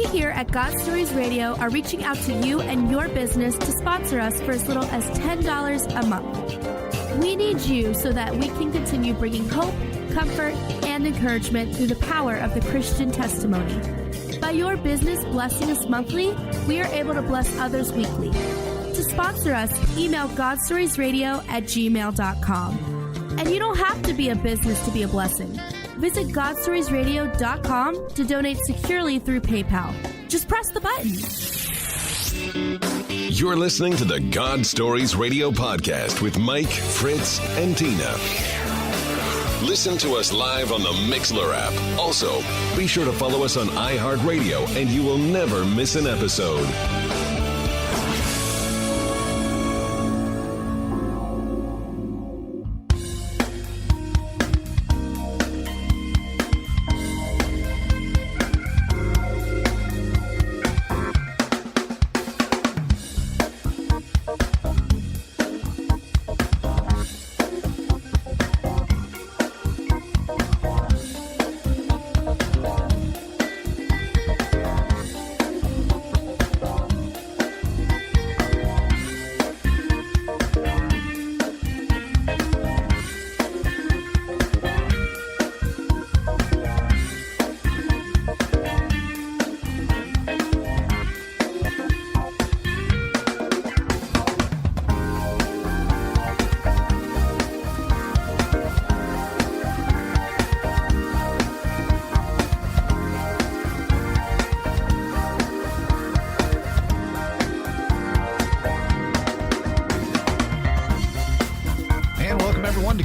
We here at God Stories Radio are reaching out to you and your business to sponsor us for as little as $10 a month. We need you so that we can continue bringing hope, comfort, and encouragement through the power of the Christian testimony. By your business blessing us monthly, we are able to bless others weekly. To sponsor us, email godstoriesradio@gmail.com. And you don't have to be a business to be a blessing. Visit godstoriesradio.com to donate securely through PayPal. Just press the button. You're listening to the God Stories Radio podcast with Mike, Fritz, and Tina. Listen to us live on the Mixlr app. Also, be sure to follow us on iHeartRadio and you will never miss an episode.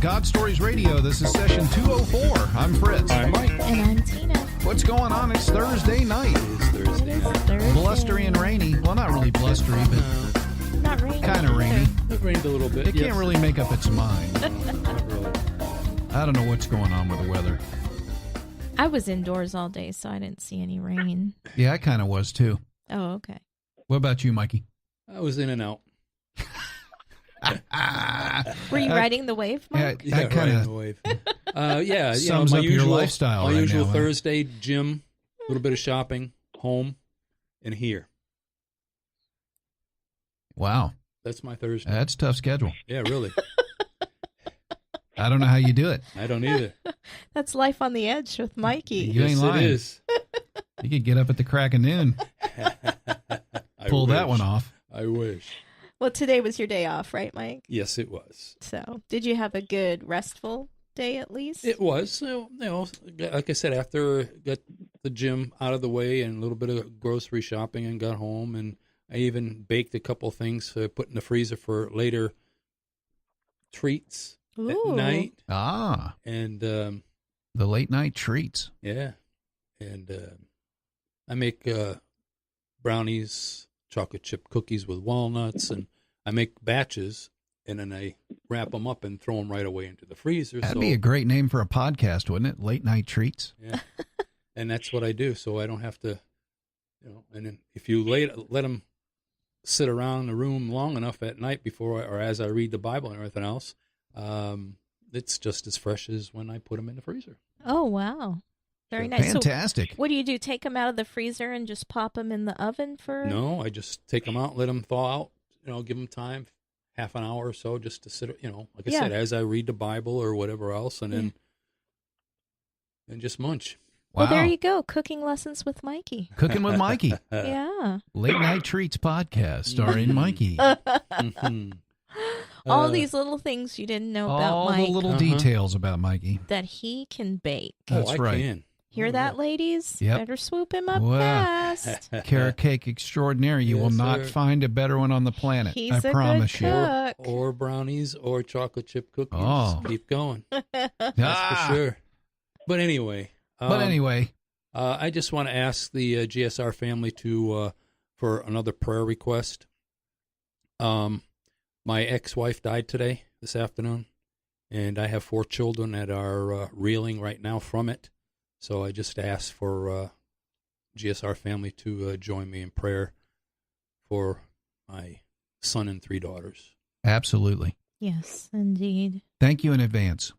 God Stories Radio. This is session 204. I'm Fritz. I'm Mike. And I'm Tina. What's going on? It's Thursday night. It is Thursday night. Blustery and rainy. Well, not really blustery, but Not rainy. kind of rainy. It rained a little bit. It can't really make up its mind. Not really. I don't know what's going on with the weather. I was indoors all day, so I didn't see any rain. Yeah, I kind of was too. Oh, okay. What about you, Mikey? I was in and out. Were you riding the wave, Mike? Yeah, that kind riding of the wave. Yeah, sums my up usual, your lifestyle My right usual now, huh? Thursday gym, a little bit of shopping, home, and here. Wow. That's my Thursday. That's a tough schedule. Yeah, really. I don't know how you do it. I don't either. That's life on the edge with Mikey. You Yes, ain't lying. it is. You could get up at the crack of noon, I pull that wish. one off. I wish. Well, today was your day off, right, Mike? Yes, it was. So, did you have a good, restful day at least? It was. Like I said, after I got the gym out of the way and a little bit of grocery shopping and got home, and I even baked a couple things to put in the freezer for later treats Ooh. at night. Ah, And, the late night treats. yeah. And I make brownies, chocolate chip cookies with walnuts, and I make batches, and then I wrap them up and throw them right away into the freezer. That'd be a great name for a podcast, wouldn't it? Late night treats. Yeah. And that's what I do, so I don't have to, and then if you let them sit around the room long enough at night before or as I read the Bible and everything else, it's just as fresh as when I put them in the freezer. Oh, wow. Very nice. Fantastic. So, what do? Take them out of the freezer and just pop them in the oven for? No, I just take them out, let them thaw out, give them time, half an hour or so just to sit, like I said, as I read the Bible or whatever else, and then just munch. Wow. Well, there you go. Cooking lessons with Mikey. Cooking with Mikey. Yeah. Late Night Treats podcast starring Mikey. Mhm. All these little things you didn't know about All Mike the little details about Mikey. that he can bake. That's I right. can. Hear that, ladies? Yep. Better swoop him up Wow. fast. Carrot cake extraordinaire. You will Yes, not sir. find a better one on the planet. He's I a promise good you. cook. Or brownies or chocolate chip cookies. Oh. Keep going. That's Ah. for sure. But anyway. I just want to ask the GSR family for another prayer request. My ex-wife died this afternoon, and I have 4 children that are reeling right now from it. So I just asked for GSR family to join me in prayer for my son and 3 daughters. Absolutely. Yes, indeed. Thank you in advance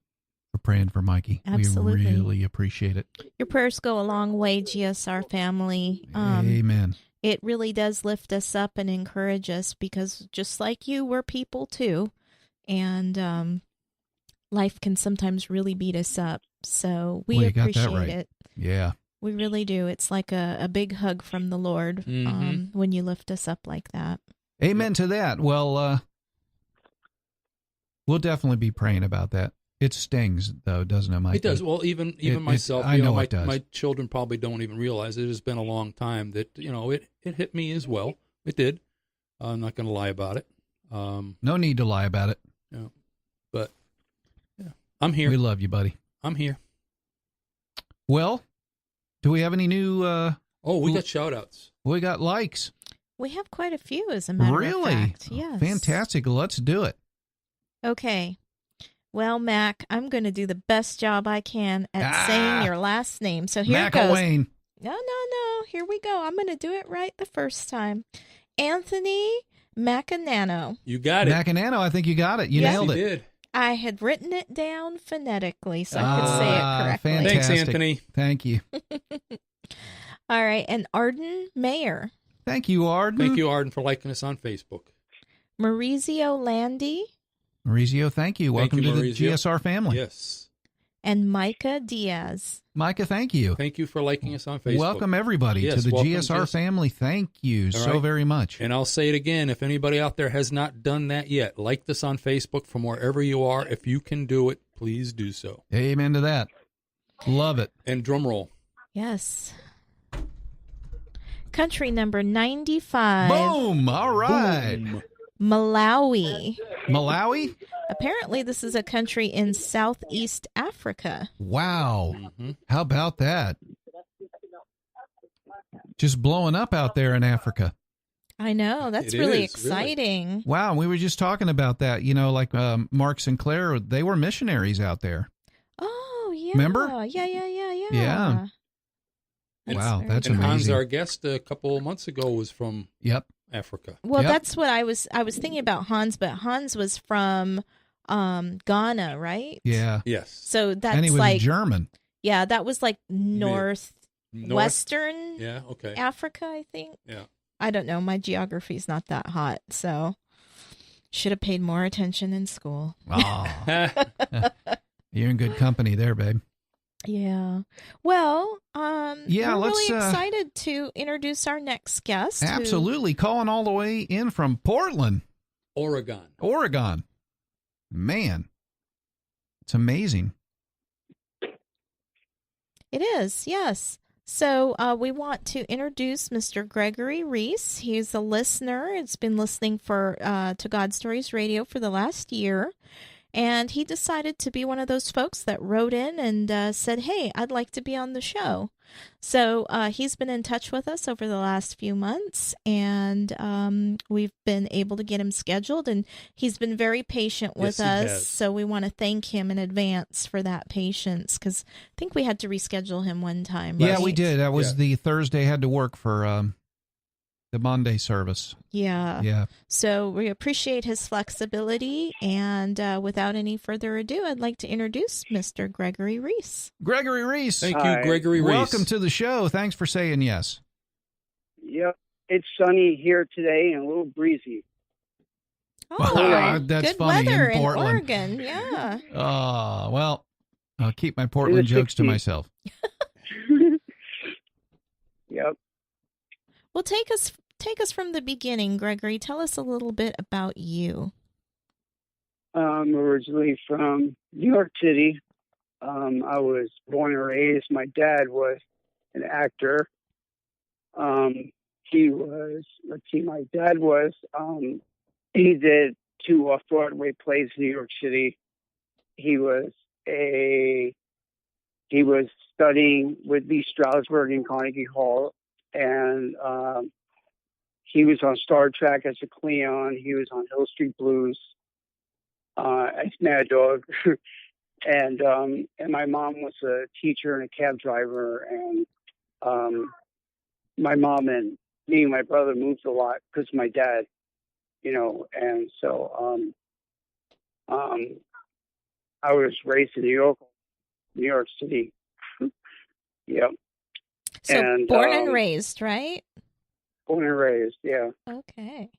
for praying for Mikey. Absolutely. We really appreciate it. Your prayers go a long way, GSR family. Amen. It really does lift us up and encourage us because just like you, we're people too. And life can sometimes really beat us up. So we appreciate it. Yeah. We really do. It's like a big hug from the Lord when you lift us up like that. Amen to that. Well, we'll definitely be praying about that. It stings, though, doesn't it, Mike? It does. Well, even myself, I know it does. My children probably don't even realize it has been a long time that, it hit me as well. It did. I'm not going to lie about it. No need to lie about it. Yeah. But, yeah, I'm here. We love you, buddy. I'm here. Well, do we have any new... we got shout-outs. We got likes. We have quite a few, as a matter of fact. Yes. Fantastic. Let's do it. Okay. Well, Mac, I'm going to do the best job I can at saying your last name. So here it goes. McElwain. No. Here we go. I'm going to do it right the first time. Anthony Macanano. You got it. Macanano, I think you got it. You nailed it. You did. I had written it down phonetically so I could say it correctly. Fantastic. Thanks, Anthony. Thank you. All right. And Arden Mayer. Thank you, Arden. Thank you, Arden, for liking us on Facebook. Maurizio Landi. Maurizio, thank you. Welcome to the Maurizio. GSR family. Yes. And Micah Diaz. Micah, thank you. Thank you for liking us on Facebook. Welcome, everybody, to the GSR family. Thank you so very much. And I'll say it again, if anybody out there has not done that yet, like this on Facebook from wherever you are. If you can do it, please do so. Amen to that. Love it. And drum roll. Yes. Country number 95. Boom! All right. Boom. Malawi. Malawi? Apparently, this is a country in Southeast Africa. Wow. How about that? Just blowing up out there in Africa. I know. That's really exciting. Really. Wow. We were just talking about that. Like Mark Sinclair, they were missionaries out there. Oh, yeah. Remember? Yeah. Wow, that's amazing. Hans, our guest a couple of months ago, was from Africa. Well, that's what I was thinking about Hans, but Hans was from Ghana, right? Yeah. Yes. So that's and he was like German. Yeah, that was like Western Africa, I think. Yeah. I don't know. My geography's not that hot, so should have paid more attention in school. Oh. You're in good company there, babe. Yeah. Well, we're really let's excited to introduce our next guest. Absolutely. Calling all the way in from Portland, Oregon. Man, it's amazing. It is, yes. So we want to introduce Mr. Gregory Reese. He's a listener. It's been listening to God Stories Radio for the last year. And he decided to be one of those folks that wrote in and said, hey, I'd like to be on the show. So he's been in touch with us over the last few months, and we've been able to get him scheduled, and he's been very patient with us. So we want to thank him in advance for that patience, because I think we had to reschedule him one time. Yeah, we did. That was the Thursday had to work for the Monday service. Yeah. So we appreciate his flexibility, and without any further ado, I'd like to introduce Mr. Gregory Reese. Gregory Reese. Thank you, Gregory Reese. Welcome to the show. Thanks for saying yes. Yep. It's sunny here today and a little breezy. Oh, that's good funny weather in Portland. Oregon, yeah. Oh, well, I'll keep my Portland jokes to myself. Yep. Well, take us from the beginning, Gregory. Tell us a little bit about you. I'm originally from New York City. I was born and raised. My dad was an actor. He did 2 off-Broadway plays in New York City. He was studying with Lee Strasberg in Carnegie Hall, and he was on Star Trek as a Cleon. He was on Hill Street Blues as Mad Dog. And my mom was a teacher and a cab driver. And my mom and me and my brother moved a lot because of my dad, And so I was raised in New York all New York City. Yep. So and, born and raised, right? Born and raised, yeah. Okay.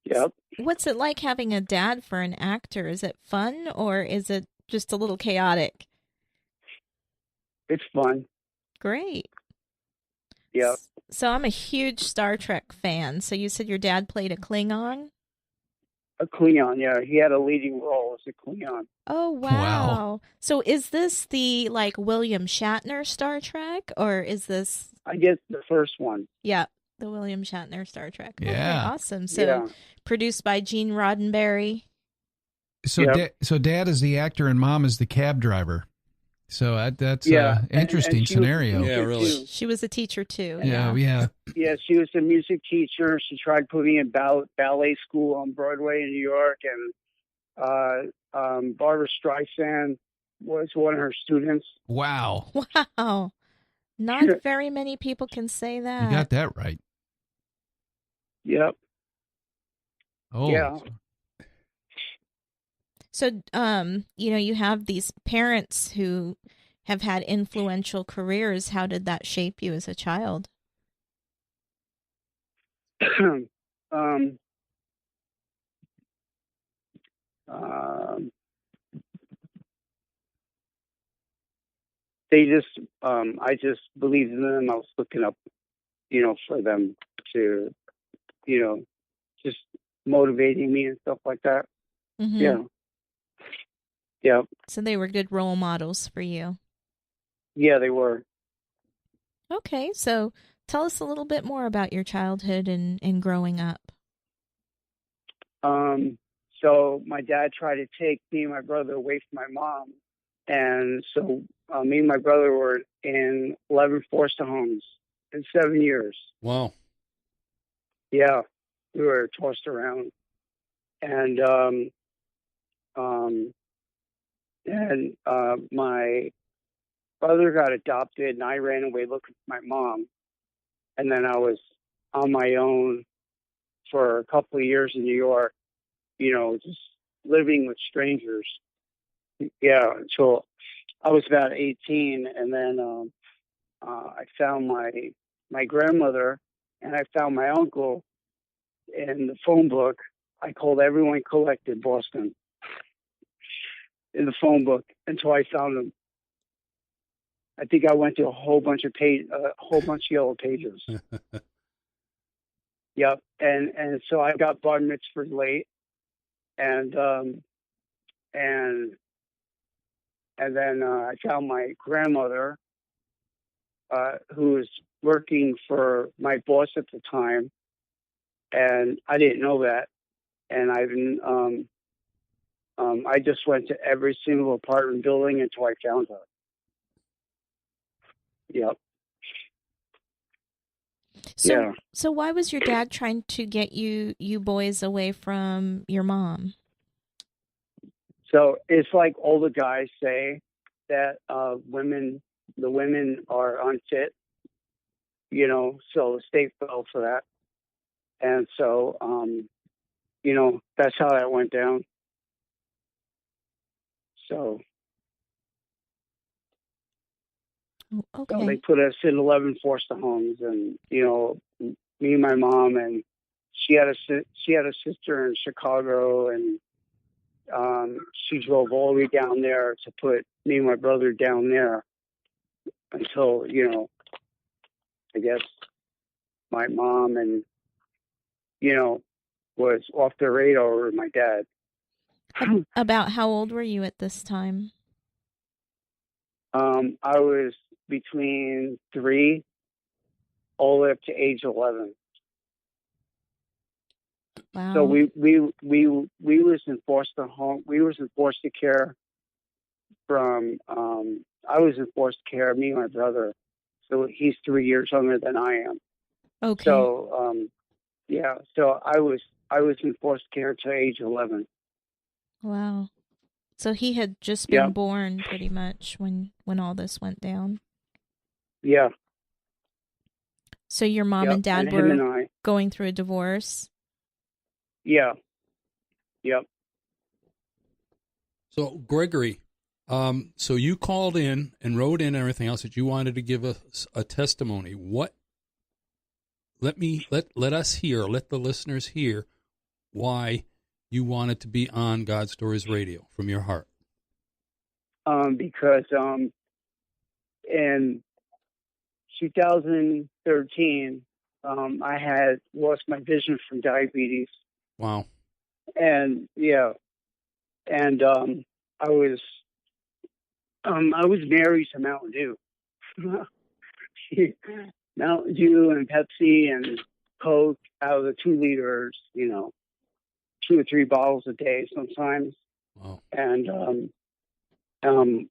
Yep. What's it like having a dad for an actor? Is it fun or is it just a little chaotic? It's fun. Great. Yep. So I'm a huge Star Trek fan. So you said your dad played a Klingon? A Klingon, yeah. He had a leading role as a Klingon. Oh, wow. So is this the, like, William Shatner Star Trek, or is this... I guess the first one. Yeah, the William Shatner Star Trek. Yeah. Okay, awesome. So produced by Gene Roddenberry. So, so Dad is the actor and Mom is the cab driver. So that's an interesting scenario. Yeah, really. She was a teacher, too. Yeah. Yeah, she was a music teacher. She tried putting me in ballet school on Broadway in New York, and Barbara Streisand was one of her students. Wow. Wow. Not very many people can say that. You got that right. Yep. Oh. Yeah. So, you have these parents who have had influential careers. How did that shape you as a child? They just, I just believed in them. I was looking up, for them to, just motivating me and stuff like that. Mm-hmm. Yeah. Yeah. So they were good role models for you. Yeah, they were. Okay, so tell us a little bit more about your childhood and growing up. So my dad tried to take me and my brother away from my mom. And so me and my brother were in 11 foster homes in 7 years. Wow. Yeah, we were tossed around. And my brother got adopted, and I ran away looking for my mom. And then I was on my own for a couple of years in New York, just living with strangers. Yeah, until I was about 18, and then I found my grandmother, and I found my uncle in the phone book. I called everyone collected Boston in the phone book until I found them. I think I went to a whole bunch of yellow pages. Yep, and so I got bar mitzvahed late, and then I found my grandmother, who was working for my boss at the time, and I didn't know that, and I just went to every single apartment building until I found her. Yep. So why was your dad trying to get you boys away from your mom? So it's like all the guys say that the women are unfit, so the state fell for that. And so, that's how that went down. So, okay. So they put us in 11 foster homes, and, me and my mom, and she had a sister in Chicago, and she drove all the way down there to put me and my brother down there until, I guess my mom and, was off the radar with my dad. About how old were you at this time? I was between 3 all the way up to age 11. Wow. So we was in foster home. We was in foster care from. I was in foster care. Me and my brother. So he's 3 years younger than I am. Okay. So yeah. So I was in foster care until age 11. Wow. So he had just been born pretty much when all this went down. Yeah. So your mom and dad were going through a divorce? Yeah. Yep. So, Gregory, So you called in and wrote in and everything else that you wanted to give us a testimony. What? Let us hear. Let the listeners hear why you wanted to be on God Stories Radio from your heart. Because in 2013, I had lost my vision from diabetes. Wow. And I was married to Mountain Dew. Mountain Dew and Pepsi and Coke out of the 2 liters, 2 or 3 bottles a day sometimes. Wow. And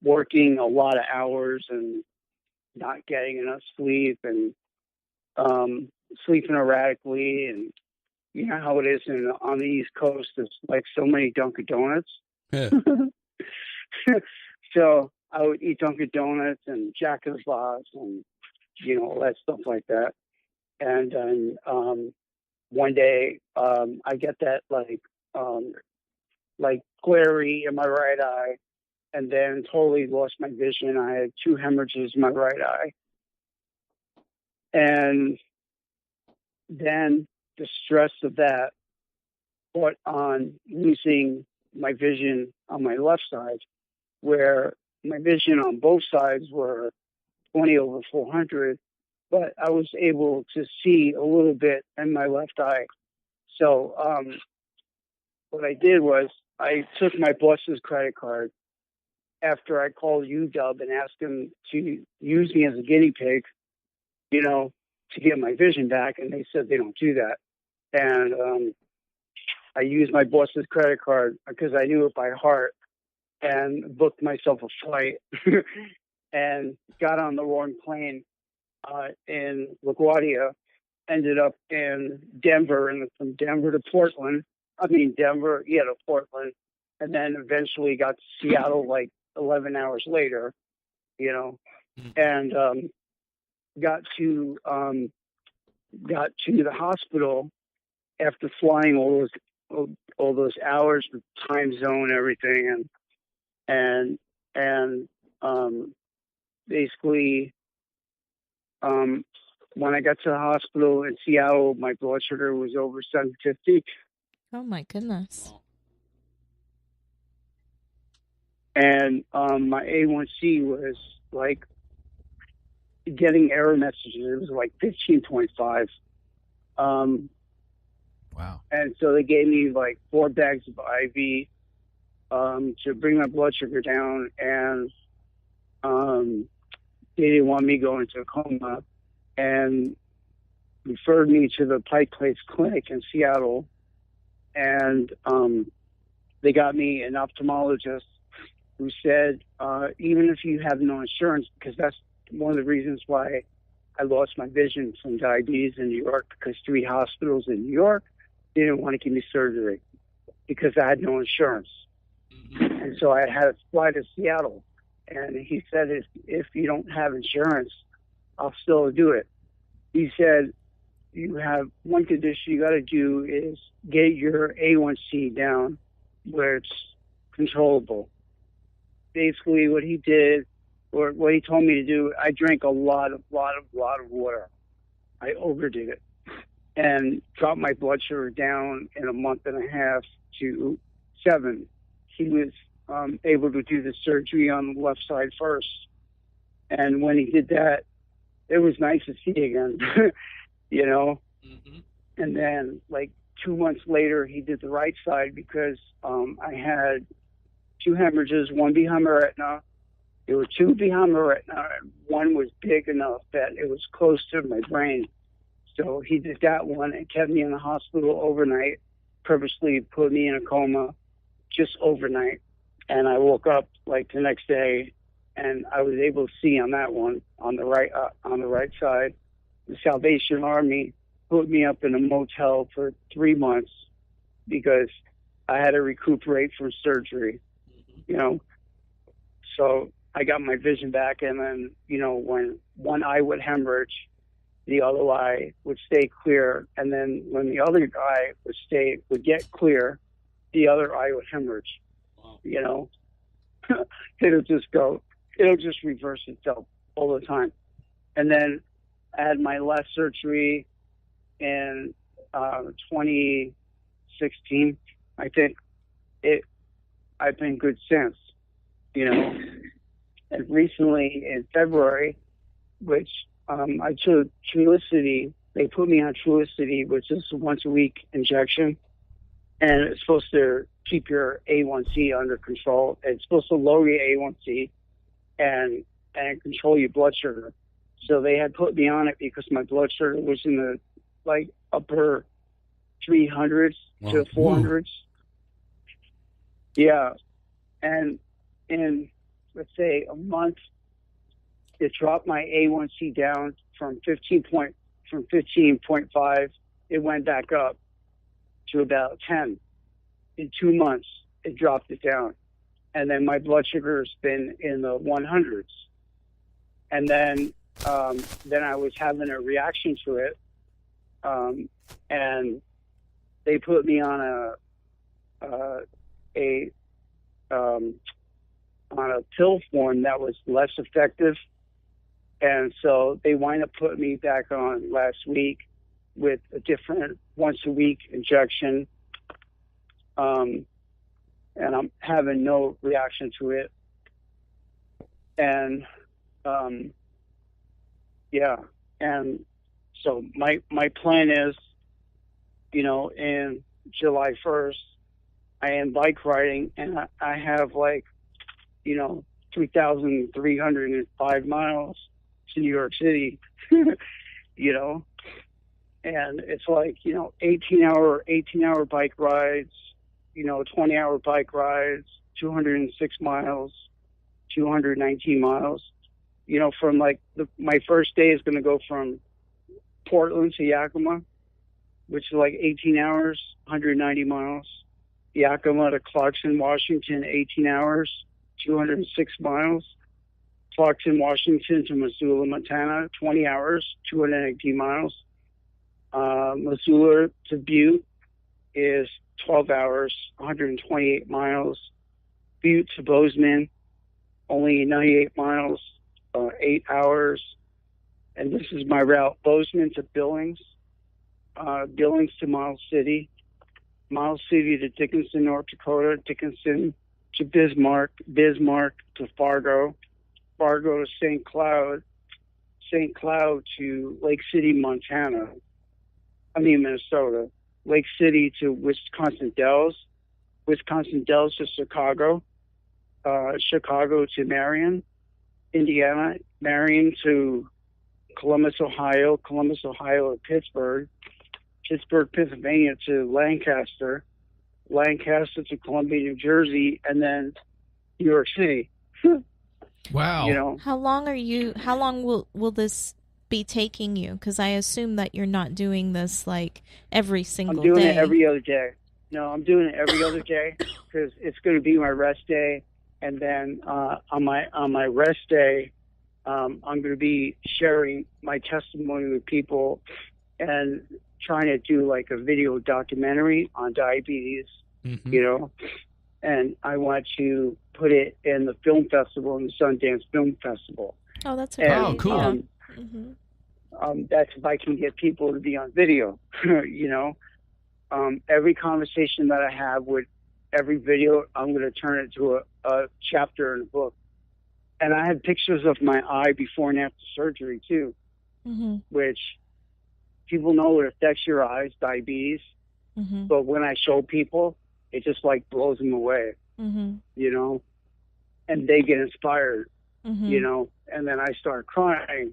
working a lot of hours and not getting enough sleep and sleeping erratically, and you know how it is on the East Coast. It's like so many Dunkin' Donuts. Yeah. So I would eat Dunkin' Donuts and Jack in the Box and all that stuff like that. And then one day I get that like glary in my right eye, and then totally lost my vision. I had 2 hemorrhages in my right eye. And then the stress of that brought on losing my vision on my left side, where my vision on both sides were 20/400, but I was able to see a little bit in my left eye. So what I did was I took my boss's credit card after I called UW and asked him to use me as a guinea pig, to get my vision back, and they said they don't do that. And I used my boss's credit card because I knew it by heart, and booked myself a flight and got on the wrong plane in LaGuardia, ended up in Denver, and from Denver to Portland. To Portland, and then eventually got to Seattle like 11 hours later, and got to the hospital after flying all those hours, the time zone, everything, and basically when I got to the hospital in Seattle, my blood sugar was over 750. Oh my goodness. And my A1C was like getting error messages. It was like 15.5. Wow. And so they gave me like 4 bags of IV to bring my blood sugar down, and they didn't want me going into a coma, and referred me to the Pike Place Clinic in Seattle. And they got me an ophthalmologist who said, even if you have no insurance, because that's one of the reasons why I lost my vision from diabetes in New York, because 3 hospitals in New York didn't want to give me surgery because I had no insurance. And so I had to fly to Seattle. And he said, if you don't have insurance, I'll still do it. He said, you have one condition you got to do is get your A1C down where it's controllable. Basically, what he did, or what he told me to do, I drank a lot of water. I overdid it and dropped my blood sugar down in a month and a half to 7. He was able to do the surgery on the left side first. And when he did that, it was nice to see again, Mm-hmm. And then like 2 months later, he did the right side because I had 2 hemorrhages, one behind my retina. There were 2 behind my retina, and one was big enough that it was close to my brain. So he did that one and kept me in the hospital overnight, purposely put me in a coma just overnight. And I woke up like the next day, and I was able to see on that one on the right side. The Salvation Army put me up in a motel for 3 months because I had to recuperate from surgery, So I got my vision back, and then, when one eye would hemorrhage, the other eye would stay clear, and then when the other eye would get clear, the other eye would hemorrhage. Wow. it'll just reverse itself all the time. And then I had my last surgery in 2016, I think. I've been good since, And recently in February, which I took Trulicity. They put me on Trulicity, which is a once-a-week injection, and it's supposed to keep your A1C under control. It's supposed to lower your A1C and control your blood sugar. So they had put me on it because my blood sugar was in the upper 300s to 400s. Yeah, and in let's say a month, it dropped my A1C down from 15.5. It went back up to about 10. In 2 months, it dropped it down, and then my blood sugar has been in the 100s. And then I was having a reaction to it, and they put me on a pill form that was less effective, and so they wind up putting me back on last week with a different once-a-week injection, and I'm having no reaction to it, and and so my plan is, in July 1st, I am bike riding, and I have 3,305 miles to New York City, and it's 18-hour bike rides, 20-hour bike rides, 206 miles, 219 miles, from my first day is going to go from Portland to Yakima, which is 18 hours, 190 miles. Yakima to Clarkson, Washington, 18 hours, 206 miles. Clarkson, Washington to Missoula, Montana, 20 hours, 218 miles. Missoula to Butte is 12 hours, 128 miles. Butte to Bozeman, only 98 miles, 8 hours. And this is my route: Bozeman to Billings, Billings to Miles City, Miles City to Dickinson, North Dakota, Dickinson to Bismarck, Bismarck to Fargo, Fargo to St. Cloud, St. Cloud to Lake City, Minnesota, Lake City to Wisconsin Dells, Wisconsin Dells to Chicago, Chicago to Marion, Indiana, Marion to Columbus, Ohio to Pittsburgh, Pittsburgh, Pennsylvania to Lancaster, Lancaster to Columbia, New Jersey, and then New York City. Wow. How long will this be taking you? Because I assume that you're not doing this every single day. I'm doing it every other day. No, I'm doing it every other day because it's going to be my rest day. And then on my rest day, I'm going to be sharing my testimony with people and trying to do a video documentary on diabetes, and I want to put it in the film festival, in the Sundance Film Festival. Oh, that's cool. Cool. That's if I can get people to be on video, every conversation that I have with every video, I'm going to turn it to a chapter in a book. And I have pictures of my eye before and after surgery too, which people know it affects your eyes, diabetes. But when I show people, it just blows them away, and they get inspired, and then I start crying,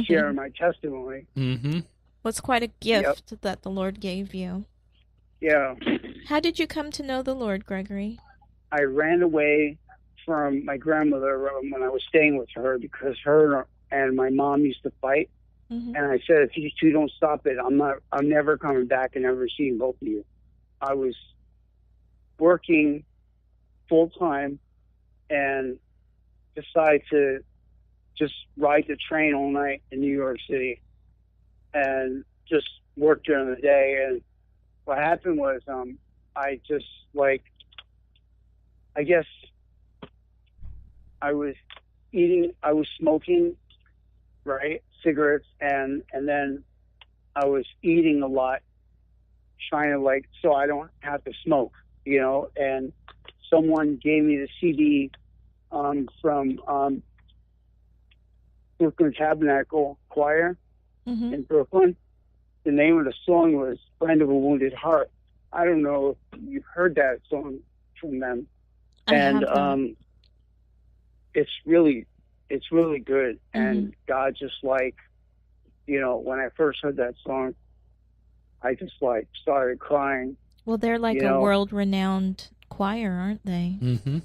sharing my testimony. What's quite a gift that the Lord gave you. Yeah. How did you come to know the Lord, Gregory? I ran away from my grandmother when I was staying with her because her and my mom used to fight. And I said, if you two don't stop it, I'm never coming back and never seeing both of you. I was working full time and decided to just ride the train all night in New York City and just work during the day. And what happened was, I just I guess was smoking, right, cigarettes, and then I was eating a lot, trying to like, so I don't have to smoke, you know. And someone gave me the CD from Brooklyn Tabernacle Choir in Brooklyn. The name of the song was "Friend of a Wounded Heart." I don't know if you've heard that song from them, and it's really good. And God just like, you know, when I first heard that song, I just like started crying. Well, they're like a world-renowned choir, aren't they? Mm-hmm.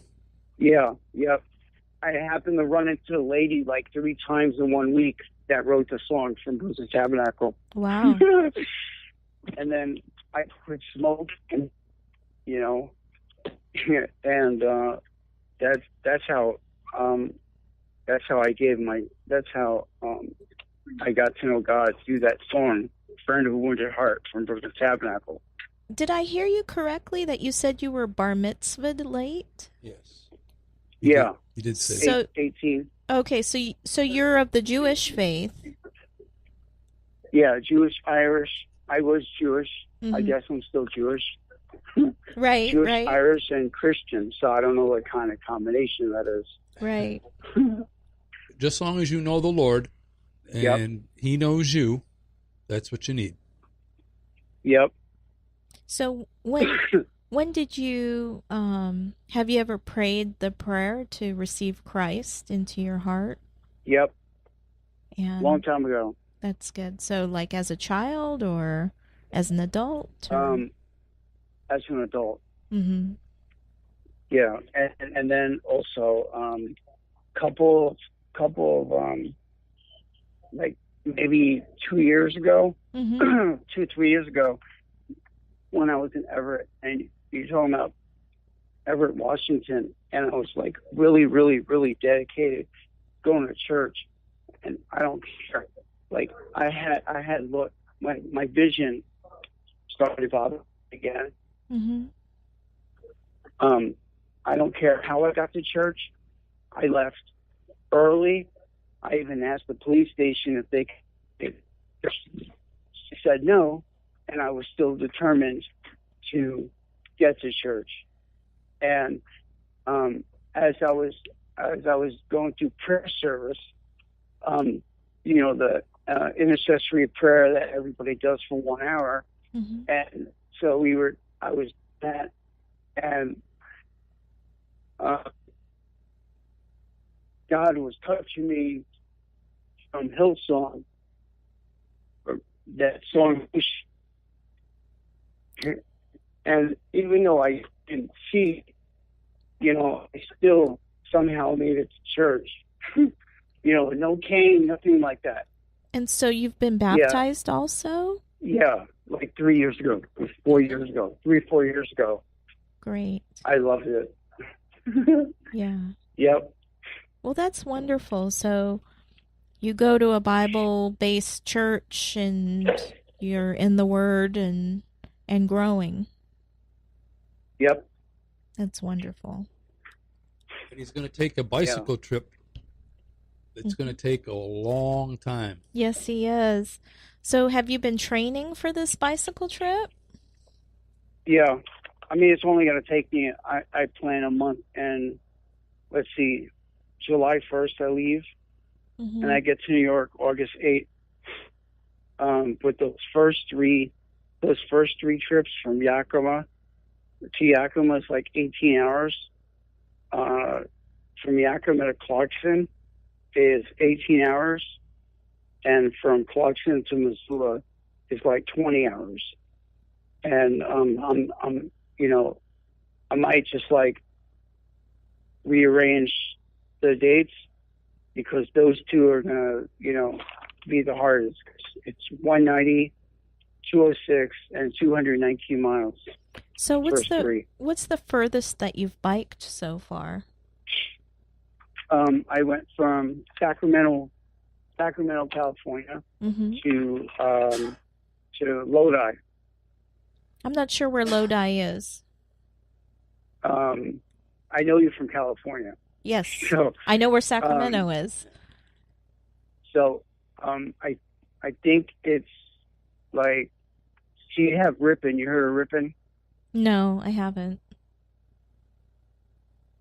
Yeah, yep. I happened to run into a lady like 3 times in 1 week that wrote the song from Brooklyn Tabernacle. Wow. And then I quit smoking, you know, and that's how I got to know God through that song, "Friend of a Wounded Heart" from Brooklyn Tabernacle. Did I hear you correctly that you said you were bar mitzvahed late? Yes. You did say so. 18. Okay, so you're of the Jewish faith. Yeah, Jewish, Irish. I was Jewish. I guess I'm still Jewish. Right, Jewish, right. Irish, and Christian. So I don't know what kind of combination that is. Right. just as long as you know the Lord and He knows you, that's what you need. Yep. So when did you have you ever prayed the prayer to receive Christ into your heart? Yep. And long time ago. That's good. So like as a child or as an adult? Or? As an adult. Mm-hmm. Yeah, and then also couple of like maybe 2 years ago, 2-3 years ago, when I was in Everett, and you're talking about Everett, Washington, and I was like really, really, really dedicated going to church, and I don't care. Like I had look, my vision started to bother again. I don't care how I got to church. I left early. I even asked the police station if they could. She said no, and I was still determined to get to church. And as I was going through prayer service, you know, the intercessory prayer that everybody does for 1 hour, and so I was that, and God was touching me from Hillsong, or that song, and even though I didn't see, you know, I still somehow made it to church. You know, no cane, nothing like that. And so you've been baptized also? Yeah, like 3 years ago, 4 years ago, 3-4 years ago. Great. I loved it. Yeah. Yep. Well, that's wonderful. So you go to a Bible-based church and you're in the Word and growing. Yep. That's wonderful. And he's going to take a bicycle trip. It's going to take a long time. Yes, he is. So have you been training for this bicycle trip? Yeah. I mean, it's only going to take me, I plan a month, and let's see, July 1st I leave, and I get to New York August 8th. But those first three trips from Yakima to Yakima is like 18 hours. From Yakima to Clarkson is 18 hours, and from Clarkson to Missoula is like 20 hours. And I'm you know, I might just like rearrange the dates, because those two are gonna, you know, be the hardest. It's 190, 206, and 219 miles. So what's the furthest that you've biked so far? I went from Sacramento, California, to Lodi. I'm not sure where Lodi is. I know you're from California. Yes. So, I know where Sacramento is. So, I think it's like, so you have Ripon. You heard of Ripon? No, I haven't.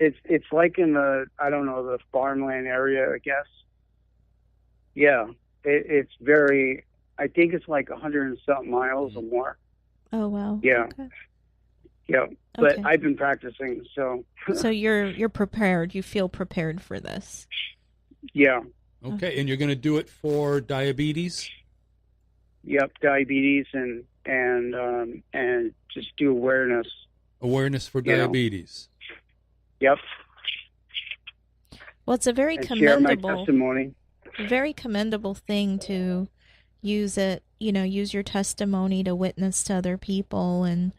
It's like in the, I don't know, the farmland area, I guess. Yeah, it's very, I think it's like 100 and something miles or more. Oh, wow. Yeah. Okay. Yeah, but Okay. I've been practicing, so. So you're prepared. You feel prepared for this. Yeah. Okay, and you're going to do it for diabetes? Yep, diabetes and just do awareness. Awareness for You know. diabetes. Yep. Well, it's a very And share my commendable, testimony. very commendable thing to use it. Use your testimony to witness to other people, and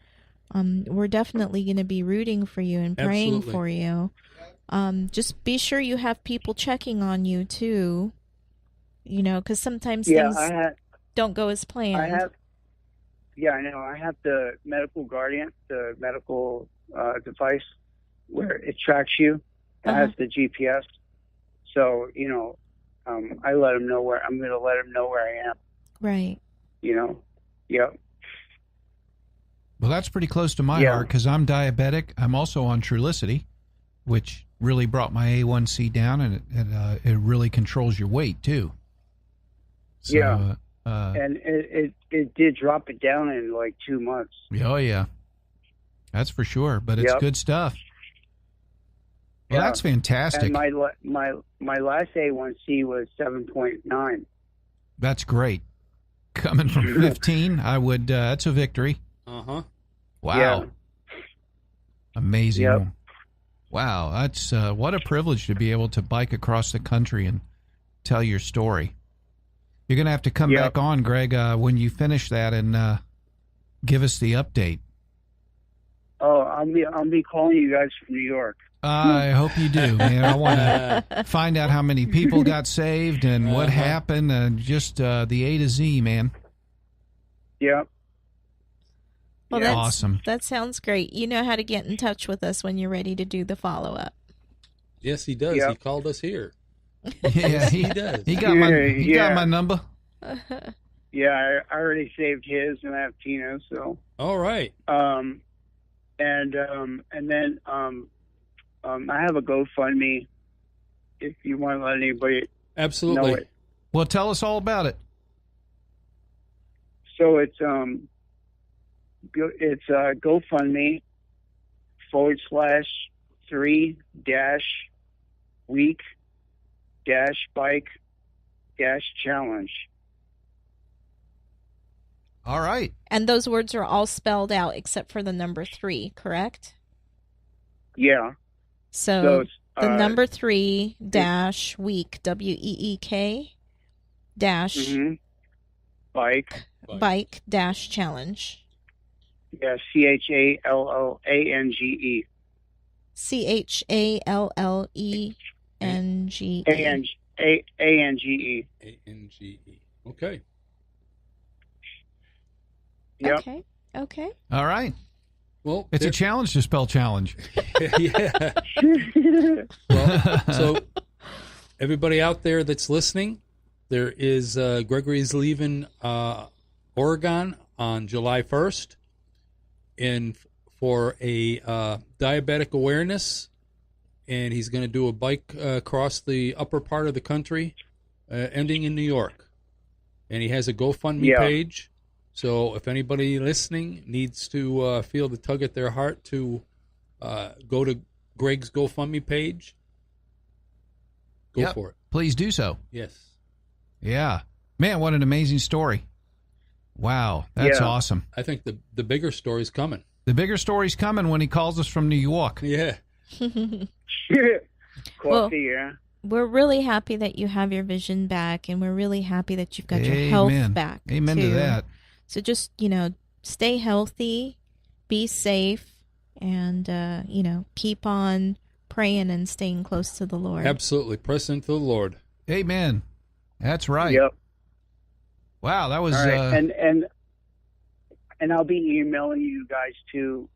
we're definitely going to be rooting for you and praying Absolutely. for you. Just be sure you have people checking on you too. Because sometimes Yeah, things don't go as planned. I have. Yeah, I know. I have the medical guardian, the medical device where it tracks you. It has the GPS. So I let him know where I'm going to let him know where I am. Right. Yep. Well, that's pretty close to my heart because I'm diabetic. I'm also on Trulicity, which really brought my A1C down, and it really controls your weight too. So, yeah. And it did drop it down in like 2 months. Oh yeah, that's for sure. But it's good stuff. Well, that's fantastic. And my last A1C was 7.9. That's great. Coming from 15, I would. That's a victory. Uh-huh. Wow. Yeah. Amazing. Yep. Wow, that's what a privilege to be able to bike across the country and tell your story. You're going to have to come back on, Greg, when you finish that and give us the update. Oh, I'll be calling you guys from New York. I hope you do, man. I want to find out how many people got saved and what happened, and just the A to Z, man. Yep. Well, that's awesome. That sounds great. You know how to get in touch with us when you're ready to do the follow-up. Yes, he does. Yep. He called us here. Yeah, he does. He got my number. Yeah, I already saved his, and I have Tina's. So. All right. And then I have a GoFundMe. If you want to let anybody Absolutely know it. Well, tell us all about it. So it's GoFundMe /3-week-bike-challenge. All right. And those words are all spelled out except for the number 3, correct? Yeah. So the number 3 - week, WEEK - bike challenge. Yeah, CHALLANGE. CHALLENGE. ANGE. ANGE. Okay. Yep. Okay. All right. Well, it's a challenge to spell challenge. Yeah. Well, so everybody out there that's listening, there is Gregory's leaving Oregon on July 1st for a diabetic awareness, and he's going to do a bike across the upper part of the country, ending in New York. And he has a GoFundMe page. So if anybody listening needs to feel the tug at their heart to go to Greg's GoFundMe page, go for it. Please do so. Yes. Yeah. Man, what an amazing story. Wow. That's awesome. I think the bigger story's coming. The bigger story's coming when he calls us from New York. Yeah. Coffee, yeah. We're really happy that you have your vision back, and we're really happy that you've got your health back. Amen too. to that. So just, stay healthy, be safe, and, keep on praying and staying close to the Lord. Absolutely. Press into the Lord. Amen. That's right. Yep. Wow, that was... All right. And I'll be emailing you guys to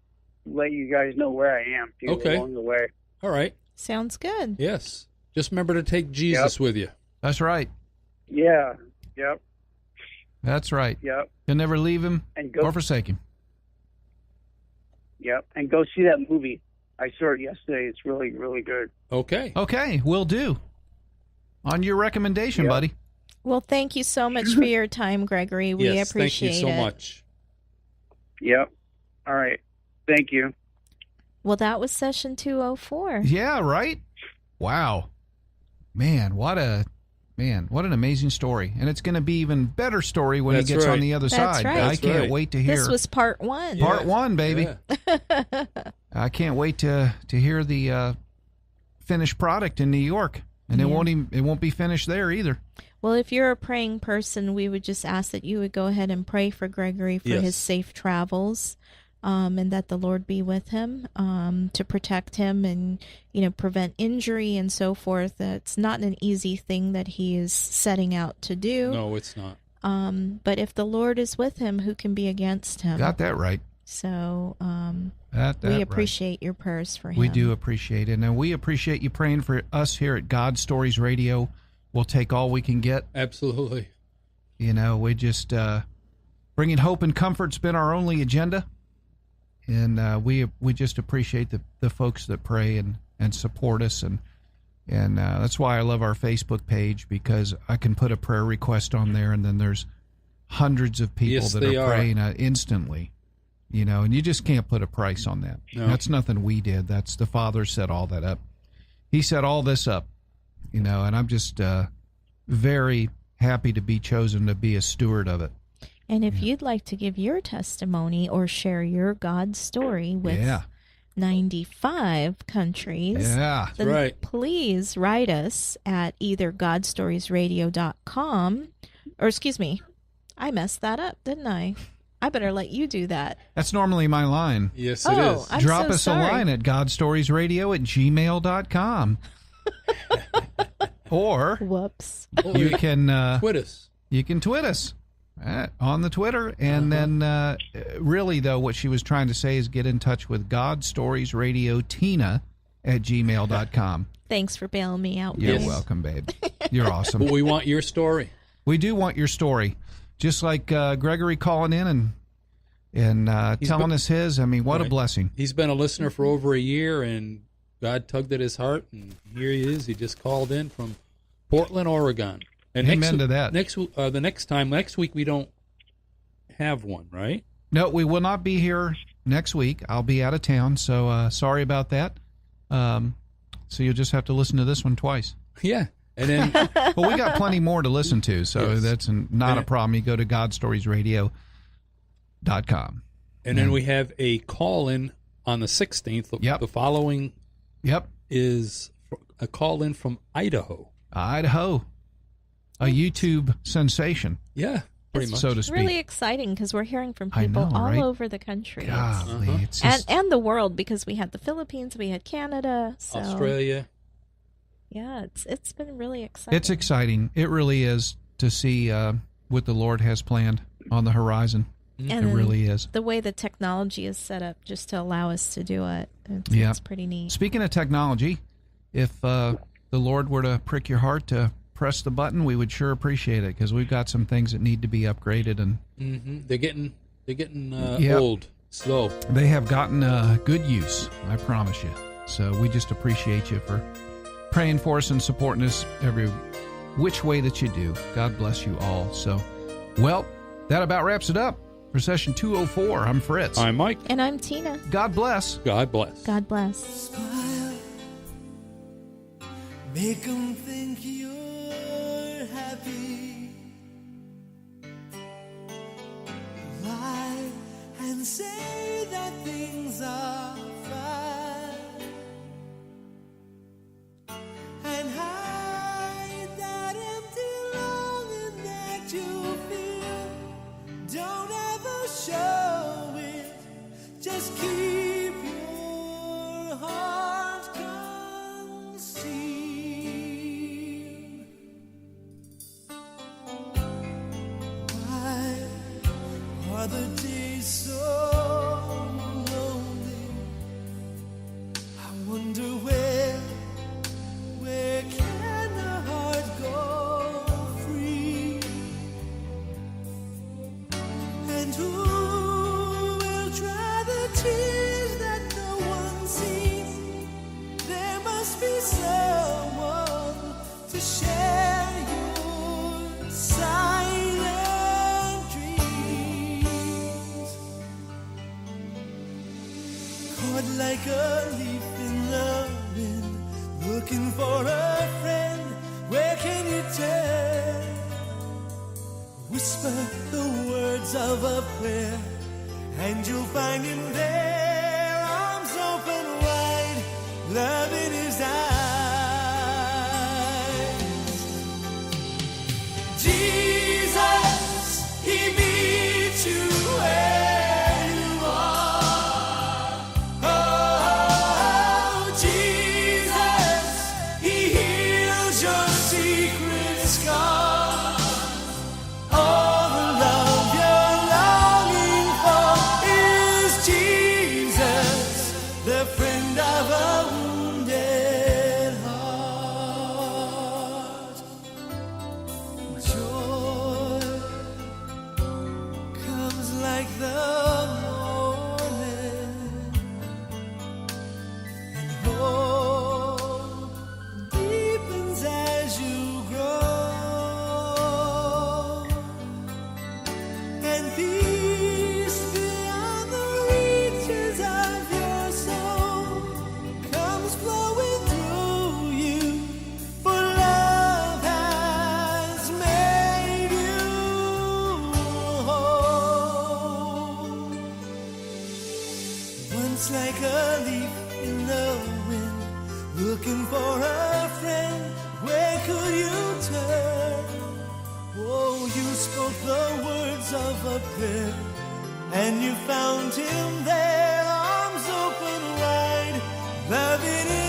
let you guys know where I am along the way. All right. Sounds good. Yes. Just remember to take Jesus with you. That's right. Yeah. Yep. That's right. Yep. You'll never leave him And or forsake him. Yep. And go see that movie. I saw it yesterday. It's really, really good. Okay. Okay, will do. On your recommendation, buddy. Well, thank you so much for your time, Gregory. We yes, appreciate it. Thank you so much. Yep. All right. Thank you. Well, that was session 204. Yeah, right? Wow. Man, what an amazing story. And it's going to be even better story when That's he gets right. on the other That's side. right. I That's can't right. wait to hear. This was part 1. Part 1, baby. Yeah. I can't wait to hear the finished product in New York. And it won't be finished there either. Well, if you're a praying person, we would just ask that you would go ahead and pray for Gregory for his safe travels, and that the Lord be with him to protect him and, prevent injury and so forth. It's not an easy thing that he is setting out to do. No, it's not. But if the Lord is with him, who can be against him? Got that right. So We appreciate your prayers for him. We do appreciate it. And we appreciate you praying for us here at God Stories Radio. We'll take all we can get. Absolutely. We just bringing hope and comfort's been our only agenda. And we just appreciate the folks that pray and support us. And that's why I love our Facebook page, because I can put a prayer request on there, and then there's hundreds of people that are praying instantly. And you just can't put a price on that. No. That's nothing we did. That's the Father set all that up. He set all this up, and I'm just very happy to be chosen to be a steward of it. And if you'd like to give your testimony or share your God story with 95 countries, then right. please write us at either godstoriesradio.com, or excuse me, I messed that up, didn't I? I better let you do that. That's normally my line. Yes, it is. I'm Drop so us sorry. a line at godstoriesradio@gmail.com. Or Whoops. you can Twit us. You can twit us on the Twitter. And then really, though, what she was trying to say is get in touch with godstoriesradiotina@gmail.com. Thanks for bailing me out. You're Billy. welcome, babe. You're awesome. But we want your story. We do want your story. Just like Gregory calling in and telling us his. I mean, what a blessing. He's been a listener for over a year, and God tugged at his heart, and here he is. He just called in from Portland, Oregon. And Amen to that. Next week we don't have one, right? No, we will not be here next week. I'll be out of town, so sorry about that. So you'll just have to listen to this one twice. Yeah. And then, well, we got plenty more to listen to, so that's not a problem. You go to godstoriesradio.com. And then we have a call-in on the 16th. Yep. The following is a call-in from Idaho. Idaho. A YouTube sensation. Yeah, pretty much. So to It's speak. really exciting because we're hearing from people all over the country. Golly, it's just... and the world, because we had the Philippines, we had Canada, so Australia. Yeah, it's been really exciting. It's exciting. It really is to see what the Lord has planned on the horizon. And it really is. The way the technology is set up just to allow us to do it. It's pretty neat. Speaking of technology, if the Lord were to prick your heart to press the button, we would sure appreciate it, because we've got some things that need to be upgraded, and They're getting old, slow. They have gotten good use, I promise you. So we just appreciate you for praying for us and supporting us every which way that you do. God bless you all. So, well, that about wraps it up for session 204. I'm Fritz. I'm Mike. And I'm Tina. God bless. God bless. God bless. Smile. Make them think you're happy. Lie and say that things are fine. And hide that empty longing that you feel. Don't ever show it. Just keep your heart concealed. Why are the days so lonely? to share your silent dreams. Caught like a leaf in the wind, looking for a friend, where can you turn? Whisper the words of a prayer, and you'll find him there, arms open wide, love in his eyes. Jesus, he meets you where you are. Oh, Jesus, he heals your secret scars. All the love you're longing for is Jesus, the friend of a wounded heart. Joy comes like the morning, and hope deepens as you grow, and peace beyond the reaches of your soul comes flowing through you, for love has made you whole. Once like a leaf in the wind, looking for a friend, where could you turn? Oh, you spoke the words of a prayer, and you found him there, arms open wide, loving him.